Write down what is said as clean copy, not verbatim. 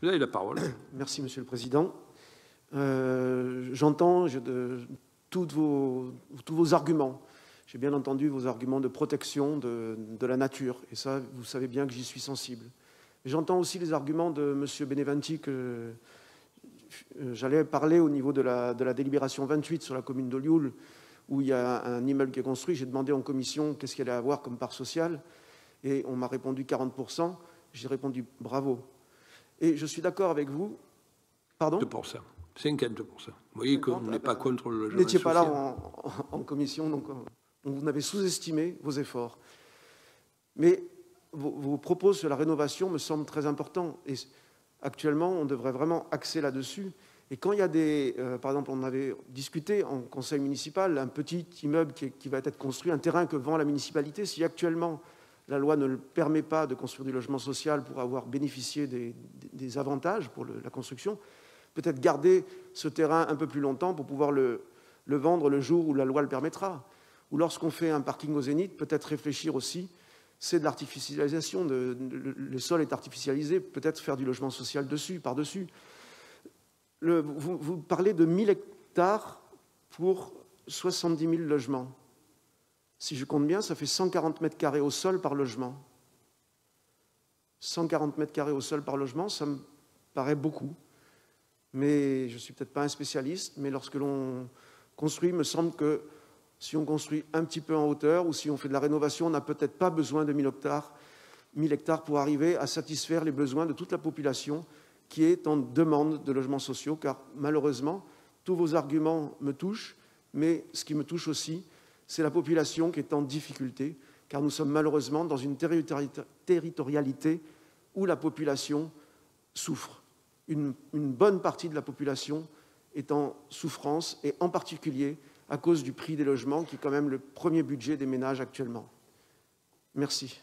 Vous avez la parole. Merci, Monsieur le Président. J'entends tous vos arguments. J'ai bien entendu vos arguments de protection de la nature. Et ça, vous savez bien que j'y suis sensible. J'entends aussi les arguments de M. Beneventi que j'allais parler au niveau de la délibération 28 sur la commune de Lioul, où il y a un immeuble qui est construit. J'ai demandé en commission qu'est-ce qu'il allait avoir comme part sociale. Et on m'a répondu 40%. J'ai répondu bravo. Et je suis d'accord avec vous. Pardon ? 50%. 50%. Vous voyez qu'on n'est pas contre le logement social. Vous n'étiez pas là en commission, donc on avait sous-estimé vos efforts. Mais vos propos sur la rénovation me semblent très importants. Et actuellement, on devrait vraiment axer là-dessus. Et quand il y a par exemple, on avait discuté en conseil municipal, un petit immeuble qui va être construit, un terrain que vend la municipalité, si actuellement la loi ne le permet pas de construire du logement social pour avoir bénéficié des avantages pour la construction, peut-être garder ce terrain un peu plus longtemps pour pouvoir le vendre le jour où la loi le permettra. Ou lorsqu'on fait un parking au Zénith, peut-être réfléchir aussi, c'est de l'artificialisation, le sol est artificialisé, peut-être faire du logement social dessus, par-dessus. Vous parlez de 1000 hectares pour 70 000 logements. Si je compte bien, ça fait 140 mètres carrés au sol par logement. 140 mètres carrés au sol par logement, ça me paraît beaucoup. Mais je ne suis peut-être pas un spécialiste, mais lorsque l'on construit, il me semble que si on construit un petit peu en hauteur ou si on fait de la rénovation, on n'a peut-être pas besoin de 1000 hectares pour arriver à satisfaire les besoins de toute la population qui est en demande de logements sociaux, car malheureusement, tous vos arguments me touchent, mais ce qui me touche aussi, c'est la population qui est en difficulté, car nous sommes malheureusement dans une territorialité où la population souffre. Une bonne partie de la population est en souffrance, et en particulier à cause du prix des logements, qui est quand même le premier budget des ménages actuellement. Merci.